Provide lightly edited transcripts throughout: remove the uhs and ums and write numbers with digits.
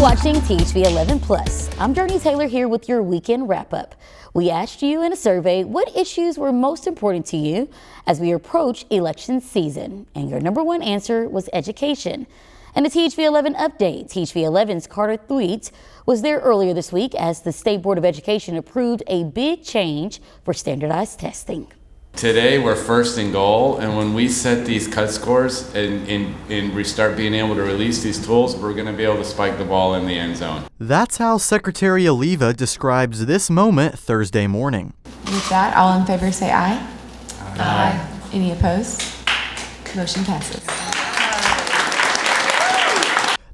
watching THV11 Plus. I'm Jurnee Taylor here with your weekend wrap-up. We asked you in a survey what issues were most important to you as we approach election season, and your number one answer was education. And the THV11 update, THV11's Carter Thweet was there earlier this week as the State Board of Education approved a big change for standardized testing. Today we're first and goal, and when we set these cut scores and we start being able to release these tools, we're going to be able to spike the ball in the end zone. That's how Secretary Oliva describes this moment Thursday morning. With that, all in favor say aye. Aye. Any opposed? Motion passes.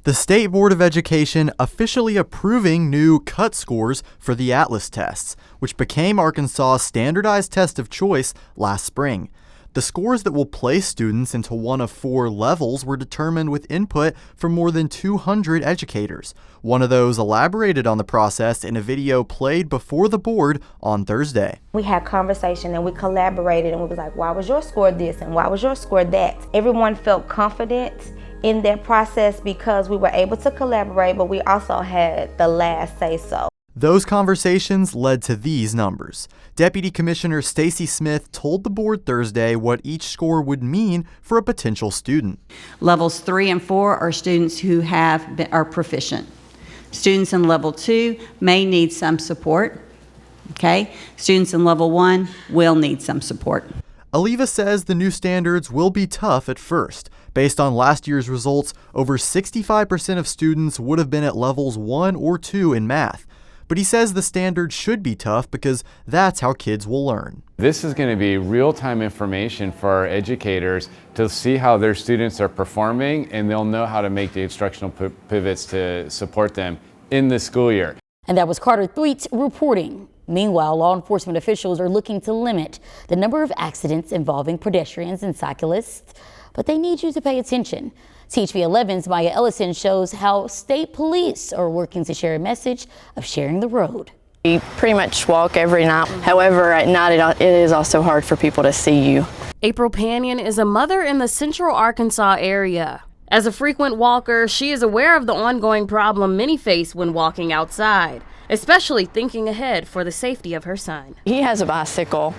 The State Board of Education officially approving new cut scores for the Atlas tests, which became Arkansas's standardized test of choice last spring. The scores that will place students into one of four levels were determined with input from more than 200 educators. One of those elaborated on the process in a video played before the board on Thursday. We had conversation and we collaborated and we was like, why was your score this and why was your score that? Everyone felt confident in that process because we were able to collaborate, but we also had the last say so. Those conversations led to these numbers. Deputy Commissioner Stacy Smith told the board Thursday what each score would mean for a potential student. Levels 3 and 4 are students who are proficient. Students in level 2 may need some support. Okay? Students in level 1 will need some support. Oliva says the new standards will be tough at first. Based on last year's results, over 65% of students would have been at levels 1 or 2 in math. But he says the standards should be tough because that's how kids will learn. This is going to be real-time information for our educators to see how their students are performing, and they'll know how to make the instructional pivots to support them in the school year. And that was Carter Thweet reporting. Meanwhile, law enforcement officials are looking to limit the number of accidents involving pedestrians and cyclists, but they need you to pay attention. THV11's Maya Ellison shows how state police are working to share a message of sharing the road. We pretty much walk every night. However, at night it is also hard for people to see you. April Panion is a mother in the central Arkansas area. As a frequent walker, she is aware of the ongoing problem many face when walking outside, especially thinking ahead for the safety of her son. He has a bicycle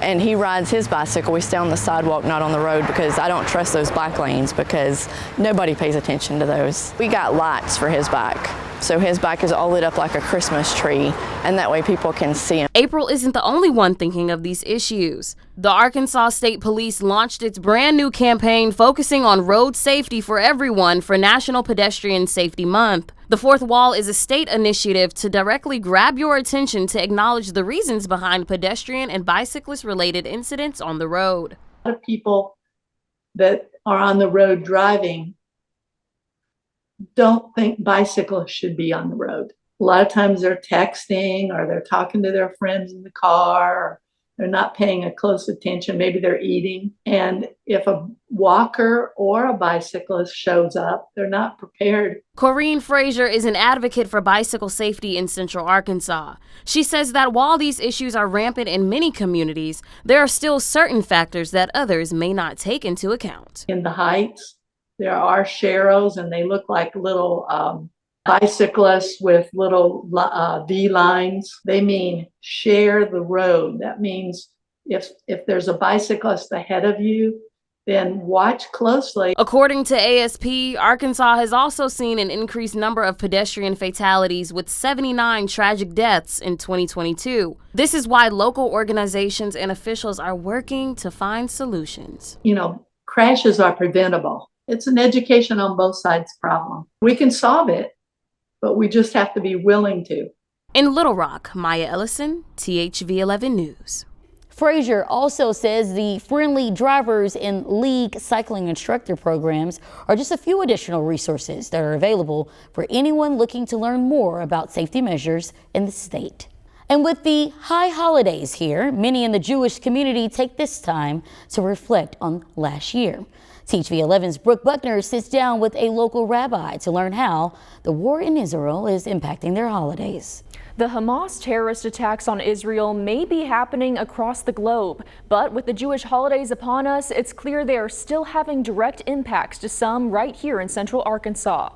and he rides his bicycle. We stay on the sidewalk, not on the road, because I don't trust those bike lanes because nobody pays attention to those. We got lights for his bike. So his bike is all lit up like a Christmas tree, and that way people can see him. April isn't the only one thinking of these issues. The Arkansas State Police launched its brand new campaign focusing on road safety for everyone for National Pedestrian Safety Month. The Fourth Wall is a state initiative to directly grab your attention to acknowledge the reasons behind pedestrian and bicyclist-related incidents on the road. A lot of people that are on the road driving don't think bicyclists should be on the road. A lot of times they're texting or they're talking to their friends in the car, or they're not paying a close attention. Maybe they're eating. And if a walker or a bicyclist shows up, they're not prepared. Corrine Frazier is an advocate for bicycle safety in Central Arkansas. She says that while these issues are rampant in many communities, there are still certain factors that others may not take into account. In the heights, there are sharrows, and they look like little bicyclists with little V lines. They mean share the road. That means if there's a bicyclist ahead of you, then watch closely. According to ASP, Arkansas has also seen an increased number of pedestrian fatalities with 79 tragic deaths in 2022. This is why local organizations and officials are working to find solutions. You know, crashes are preventable. It's an education on both sides problem. We can solve it, but we just have to be willing to. In Little Rock, Maya Ellison, THV11 News. Frazier also says the friendly drivers and league cycling instructor programs are just a few additional resources that are available for anyone looking to learn more about safety measures in the state. And with the high holidays here, many in the Jewish community take this time to reflect on last year. THV11's Brooke Buckner sits down with a local rabbi to learn how the war in Israel is impacting their holidays. The Hamas terrorist attacks on Israel may be happening across the globe, but with the Jewish holidays upon us, it's clear they are still having direct impacts to some right here in Central Arkansas.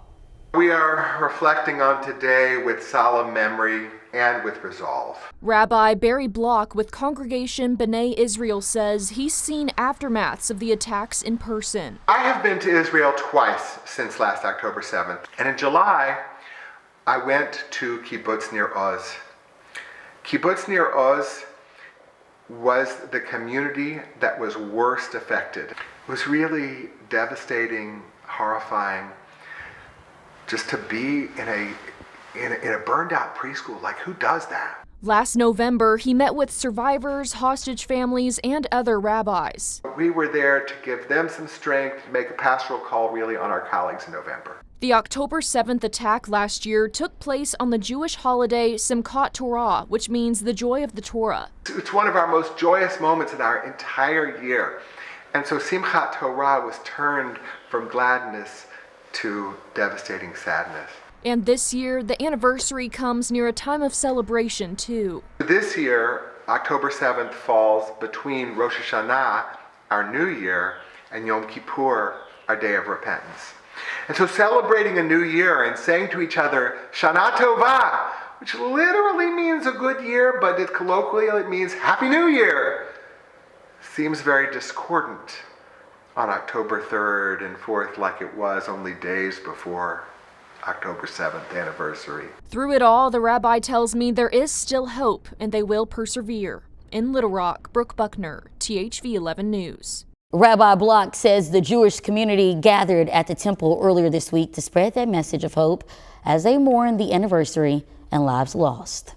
We are reflecting on today with solemn memory and with resolve. Rabbi Barry Block with Congregation B'nai Israel says he's seen aftermaths of the attacks in person. I have been to Israel twice since last October 7th, and in July, I went to Kibbutz Nir Oz. Kibbutz Nir Oz was the community that was worst affected. It was really devastating, horrifying, just to be in a burned out preschool. Like, who does that? Last November, he met with survivors, hostage families, and other rabbis. We were there to give them some strength, to make a pastoral call really on our colleagues in November. The October 7th attack last year took place on the Jewish holiday Simchat Torah, which means the joy of the Torah. It's one of our most joyous moments in our entire year. And so Simchat Torah was turned from gladness to devastating sadness. And this year, the anniversary comes near a time of celebration, too. This year, October 7th falls between Rosh Hashanah, our new year, and Yom Kippur, our day of repentance. And so celebrating a new year and saying to each other, Shana Tova, which literally means a good year, but colloquially it means Happy New Year, seems very discordant on October 3rd and 4th like it was only days before October 7th anniversary. Through it all, the rabbi tells me there is still hope and they will persevere. In Little Rock, Brooke Buckner, THV11 News. Rabbi Block says the Jewish community gathered at the temple earlier this week to spread that message of hope as they mourn the anniversary and lives lost.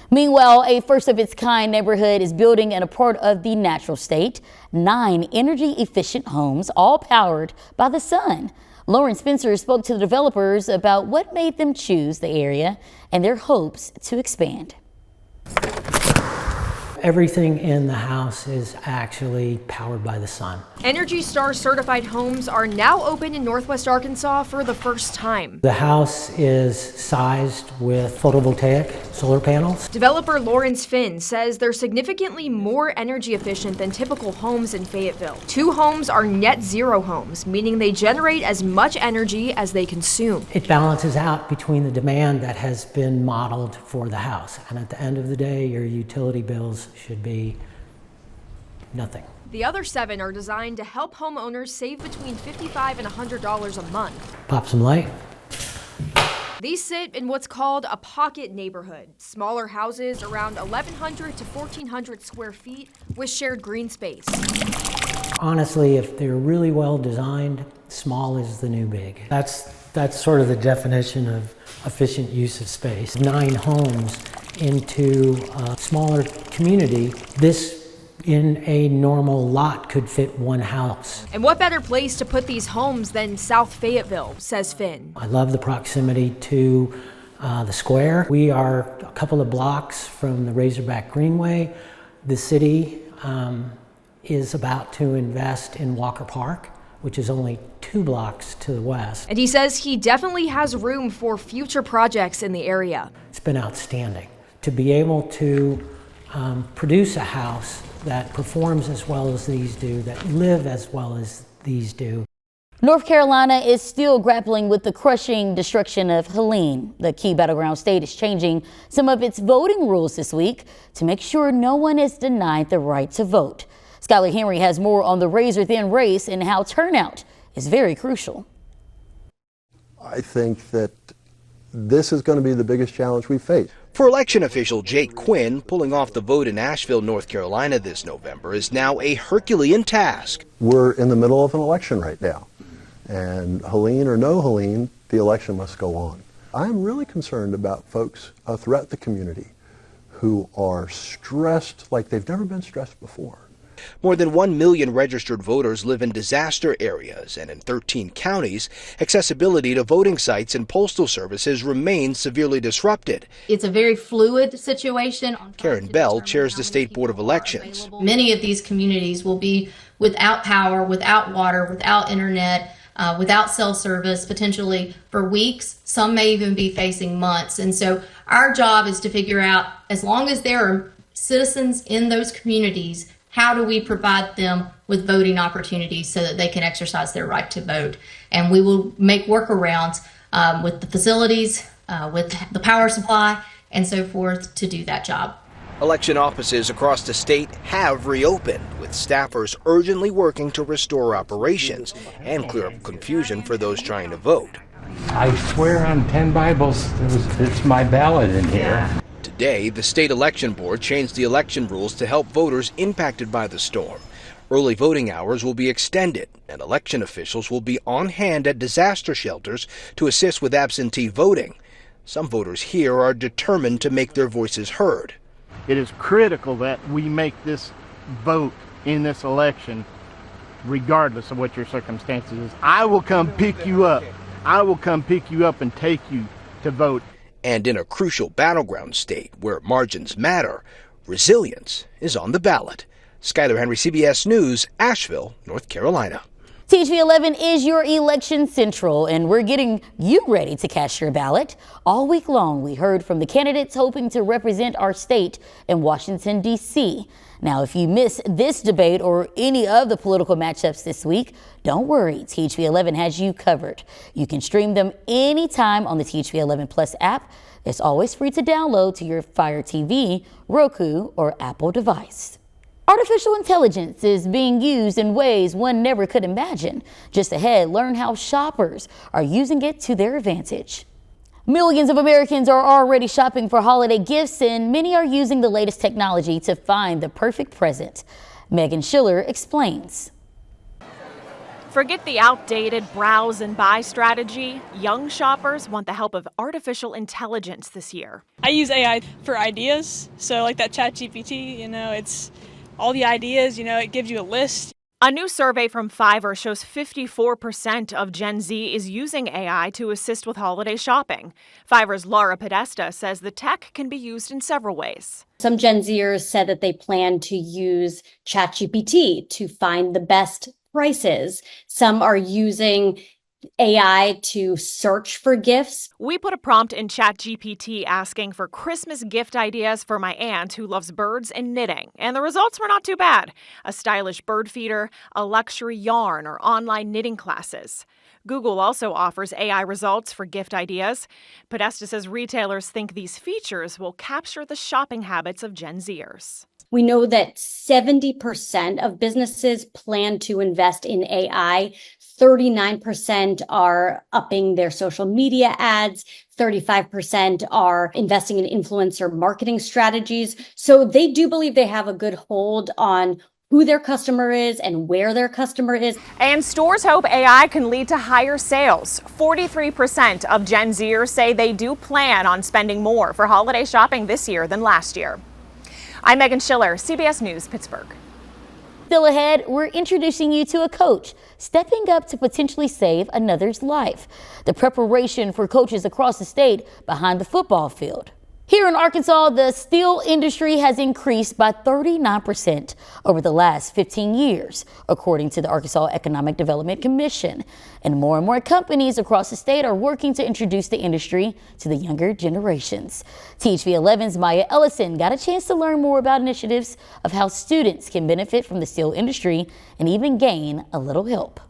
Meanwhile, a first-of-its-kind neighborhood is building in a part of the natural state. 9 energy-efficient homes, all powered by the sun. Lauren Spencer spoke to the developers about what made them choose the area and their hopes to expand. Everything in the house is actually powered by the sun. Energy Star certified homes are now open in Northwest Arkansas for the first time. The house is sized with photovoltaic solar panels. Developer Lawrence Finn says they're significantly more energy efficient than typical homes in Fayetteville. 2 homes are net zero homes, meaning they generate as much energy as they consume. It balances out between the demand that has been modeled for the house. And at the end of the day, your utility bills should be nothing. The other 7 are designed to help homeowners save between $55 and $100 a month. Pop some light. These sit in what's called a pocket neighborhood. Smaller houses around 1,100 to 1,400 square feet with shared green space. Honestly, if they're really well designed, small is the new big. That's sort of the definition of efficient use of space. 9 homes into a smaller community. This in a normal lot could fit 1 house. And what better place to put these homes than South Fayetteville, says Finn. I love the proximity to the square. We are a couple of blocks from the Razorback Greenway. The city is about to invest in Walker Park, which is only 2 blocks to the west. And he says he definitely has room for future projects in the area. It's been outstanding to be able to produce a house that performs as well as these do, that live as well as these do. North Carolina is still grappling with the crushing destruction of Helene. The key battleground state is changing some of its voting rules this week to make sure no one is denied the right to vote. Skylar Henry has more on the razor-thin race and how turnout is very crucial. I think that this is going to be the biggest challenge we face. For election official Jake Quinn, pulling off the vote in Asheville, North Carolina this November is now a Herculean task. We're in the middle of an election right now, and Helene or no Helene, the election must go on. I'm really concerned about folks throughout the community who are stressed like they've never been stressed before. More than 1 million registered voters live in disaster areas, and in 13 counties, accessibility to voting sites and postal services remains severely disrupted. It's a very fluid situation. Karen Bell chairs the State Board of Elections. Many of these communities will be without power, without water, without internet, without cell service, potentially for weeks. Some may even be facing months. And so our job is to figure out, as long as there are citizens in those communities, how do we provide them with voting opportunities so that they can exercise their right to vote? And we will make workarounds with the facilities, with the power supply, and so forth to do that job. Election offices across the state have reopened, with staffers urgently working to restore operations and clear up confusion for those trying to vote. I swear on 10 Bibles, it's my ballot in here. Today, the state election board changed the election rules to help voters impacted by the storm. Early voting hours will be extended, and election officials will be on hand at disaster shelters to assist with absentee voting. Some voters here are determined to make their voices heard. It is critical that we make this vote in this election, regardless of what your circumstances is. I will come pick you up. I will come pick you up and take you to vote. And in a crucial battleground state where margins matter, resilience is on the ballot. Skyler Henry, CBS News, Asheville, North Carolina. THV11 is your election central, and we're getting you ready to cast your ballot. All week long, we heard from the candidates hoping to represent our state in Washington, D.C. Now, if you miss this debate or any of the political matchups this week, don't worry. THV11 has you covered. You can stream them anytime on the THV11 Plus app. It's always free to download to your Fire TV, Roku, or Apple device. Artificial intelligence is being used in ways one never could imagine. Just ahead, learn how shoppers are using it to their advantage. Millions of Americans are already shopping for holiday gifts, and many are using the latest technology to find the perfect present. Megan Schiller explains. Forget the outdated browse and buy strategy. Young shoppers want the help of artificial intelligence this year. I use AI for ideas, so like that ChatGPT, it's all the ideas, it gives you a list. A new survey from Fiverr shows 54% of Gen Z is using AI to assist with holiday shopping. Fiverr's Laura Podesta says the tech can be used in several ways. Some Gen Zers said that they plan to use ChatGPT to find the best prices. Some are using AI to search for gifts. We put a prompt in ChatGPT asking for Christmas gift ideas for my aunt who loves birds and knitting, and the results were not too bad. A stylish bird feeder, a luxury yarn, or online knitting classes. Google also offers AI results for gift ideas. Podesta says retailers think these features will capture the shopping habits of Gen Zers. We know that 70% of businesses plan to invest in AI. 39% are upping their social media ads. 35% are investing in influencer marketing strategies. So they do believe they have a good hold on who their customer is and where their customer is. And stores hope AI can lead to higher sales. 43% of Gen Zers say they do plan on spending more for holiday shopping this year than last year. I'm Megan Schiller, CBS News, Pittsburgh. Still ahead, we're introducing you to a coach stepping up to potentially save another's life. The preparation for coaches across the state behind the football field. Here in Arkansas, the steel industry has increased by 39% over the last 15 years, according to the Arkansas Economic Development Commission. And more companies across the state are working to introduce the industry to the younger generations. THV11's Maya Ellison got a chance to learn more about initiatives of how students can benefit from the steel industry and even gain a little help.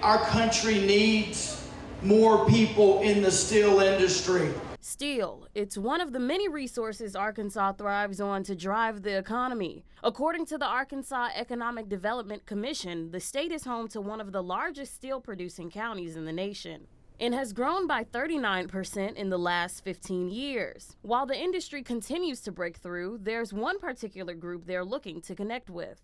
Our country needs more people in the steel industry. Steel, it's one of the many resources Arkansas thrives on to drive the economy. According to the Arkansas Economic Development Commission, the state is home to one of the largest steel-producing counties in the nation and has grown by 39% in the last 15 years. While the industry continues to break through, there's one particular group they're looking to connect with.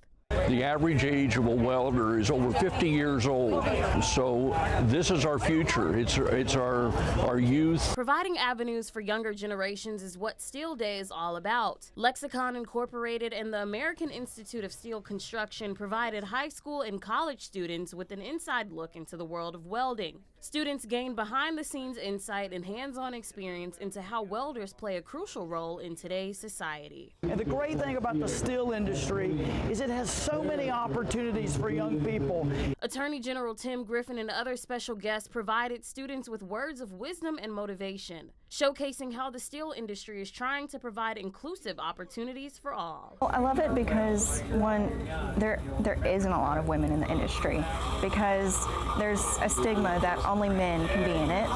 The average age of a welder is over 50 years old, so this is our future. It's our youth. Providing avenues for younger generations is what Steel Day is all about. Lexicon Incorporated and the American Institute of Steel Construction provided high school and college students with an inside look into the world of welding. Students gained behind-the-scenes insight and hands-on experience into how welders play a crucial role in today's society. And the great thing about the steel industry is it has so many opportunities for young people. Attorney General Tim Griffin and other special guests provided students with words of wisdom and motivation. showcasing how the steel industry is trying to provide inclusive opportunities for all. Well, I love it because, one, there isn't a lot of women in the industry because there's a stigma that only men can be in it.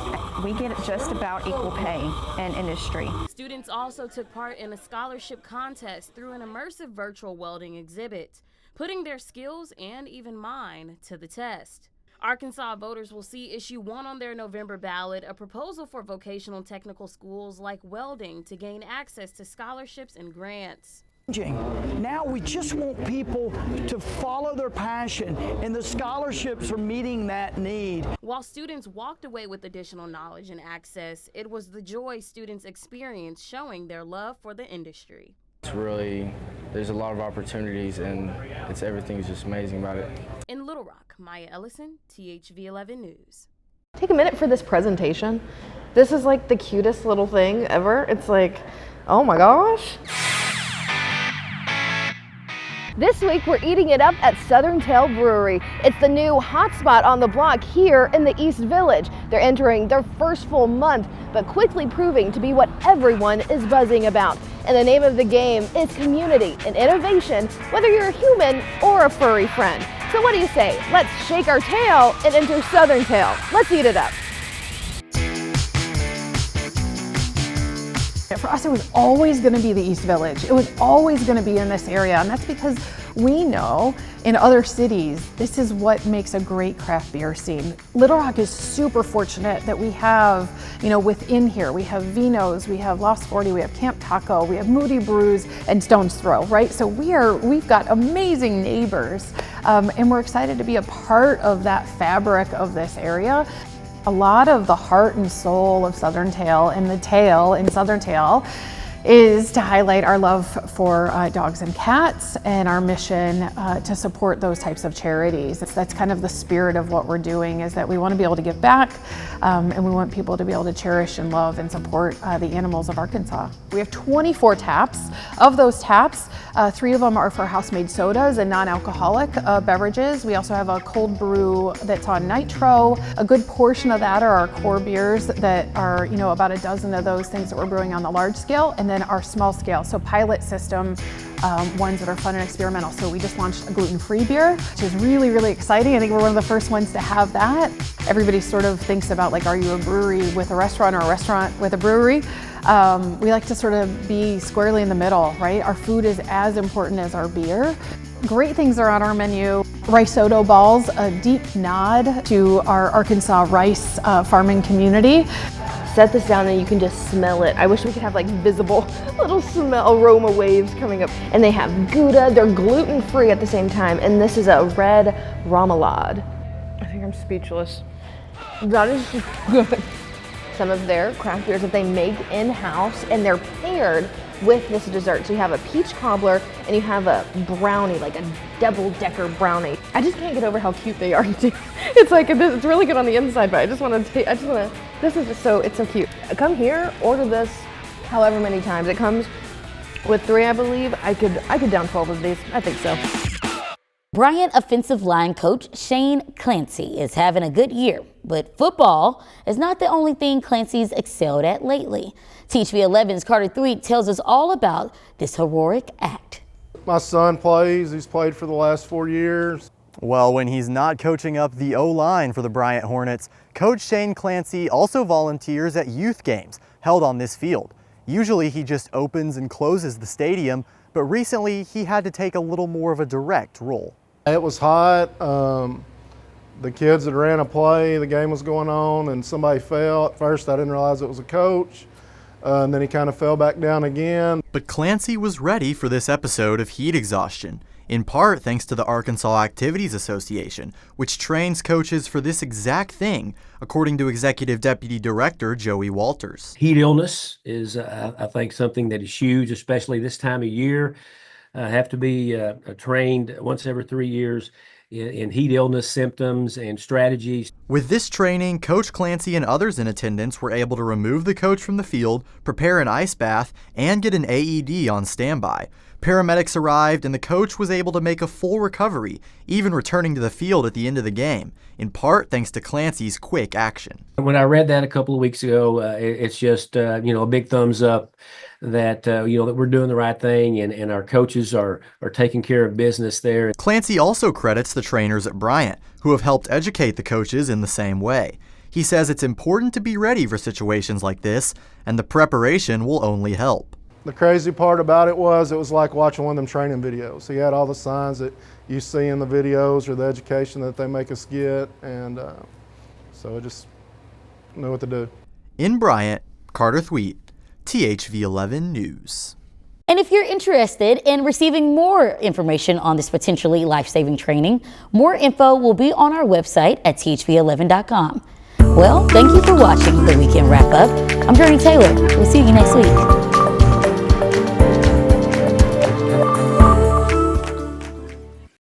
We get just about equal pay in industry. Students also took part in a scholarship contest through an immersive virtual welding exhibit, putting their skills and even mine to the test. Arkansas voters will see issue 1 on their November ballot, a proposal for vocational technical schools like welding to gain access to scholarships and grants. Now we just want people to follow their passion, and the scholarships are meeting that need. While students walked away with additional knowledge and access, it was the joy students experienced showing their love for the industry. It's really, there's a lot of opportunities, and everything's just amazing about it. In Little Rock, Maya Ellison, THV11 News. Take a minute for this presentation. This is like the cutest little thing ever. It's like, oh my gosh. This week, we're eating it up at Southern Tail Brewery. It's the new hotspot on the block here in the East Village. They're entering their first full month, but quickly proving to be what everyone is buzzing about. And the name of the game is community and innovation, whether you're a human or a furry friend. So what do you say? Let's shake our tail and enter Southern Tail. Let's eat it up. For us, it was always going to be the East Village. It was always going to be in this area, and that's because we know in other cities, this is what makes a great craft beer scene. Little Rock is super fortunate that we have, within here, we have Vino's, we have Lost 40, we have Camp Taco, we have Moody Brews, and Stone's Throw, right? So we've got amazing neighbors, and we're excited to be a part of that fabric of this area. A lot of the heart and soul of Southern Tail and the tail in Southern Tail is to highlight our love for dogs and cats and our mission to support those types of charities. That's kind of the spirit of what we're doing, is that we want to be able to give back and we want people to be able to cherish and love and support the animals of Arkansas. We have 24 taps. Of those taps, 3 of them are for house-made sodas and non-alcoholic beverages. We also have a cold brew that's on nitro. A good portion of that are our core beers that are, about a dozen of those things that we're brewing on the large scale, and then our small scale, so pilot system, ones that are fun and experimental. So we just launched a gluten-free beer, which is really, really exciting. I think we're one of the first ones to have that. Everybody sort of thinks about, like, are you a brewery with a restaurant or a restaurant with a brewery? We like to sort of be squarely in the middle, right? Our food is as important as our beer. Great things are on our menu. Risotto balls, a deep nod to our Arkansas rice farming community. Set this down and you can just smell it. I wish we could have like visible little smell aroma waves coming up. And they have Gouda, they're gluten-free at the same time. And this is a red remoulade. I think I'm speechless. That is just good. Some of their craft beers that they make in-house, and they're paired with this dessert. So you have a peach cobbler and you have a brownie, like a double-decker brownie. I just can't get over how cute they are. It's like, it's really good on the inside, but this is just it's so cute. Come here, order this however many times. It comes with 3, I believe. I could down 12 of these, I think so. Bryant offensive line coach Shane Clancy is having a good year, but football is not the only thing Clancy's excelled at lately. THV11's Carter Threet tells us all about this heroic act. My son plays. He's played for the last 4 years. Well, when he's not coaching up the O-line for the Bryant Hornets, Coach Shane Clancy also volunteers at youth games held on this field. Usually he just opens and closes the stadium, but recently he had to take a little more of a direct role. It was hot. The kids had ran a play, the game was going on, and somebody fell. At first I didn't realize it was a coach, and then he kind of fell back down again. But Clancy was ready for this episode of heat exhaustion, in part thanks to the Arkansas Activities Association, which trains coaches for this exact thing, according to Executive Deputy Director Joey Walters. Heat illness is, I think, something that is huge, especially this time of year. Have to be trained once every 3 years in heat illness symptoms and strategies. With this training, Coach Clancy and others in attendance were able to remove the coach from the field, prepare an ice bath, and get an AED on standby. Paramedics arrived and the coach was able to make a full recovery, even returning to the field at the end of the game, in part thanks to Clancy's quick action. When I read that a couple of weeks ago, it's just, a big thumbs up that, that we're doing the right thing and our coaches are taking care of business there. Clancy also credits the trainers at Bryant, who have helped educate the coaches in the same way. He says it's important to be ready for situations like this, and the preparation will only help. The crazy part about it was like watching one of them training videos. He had all the signs that you see in the videos or the education that they make us get, and so I just know what to do. In Bryant, Carter Thweet, THV11 News. And if you're interested in receiving more information on this potentially life-saving training, more info will be on our website at THV11.com. Well, thank you for watching the Weekend Wrap Up. I'm Jurnee Taylor. We'll see you next week.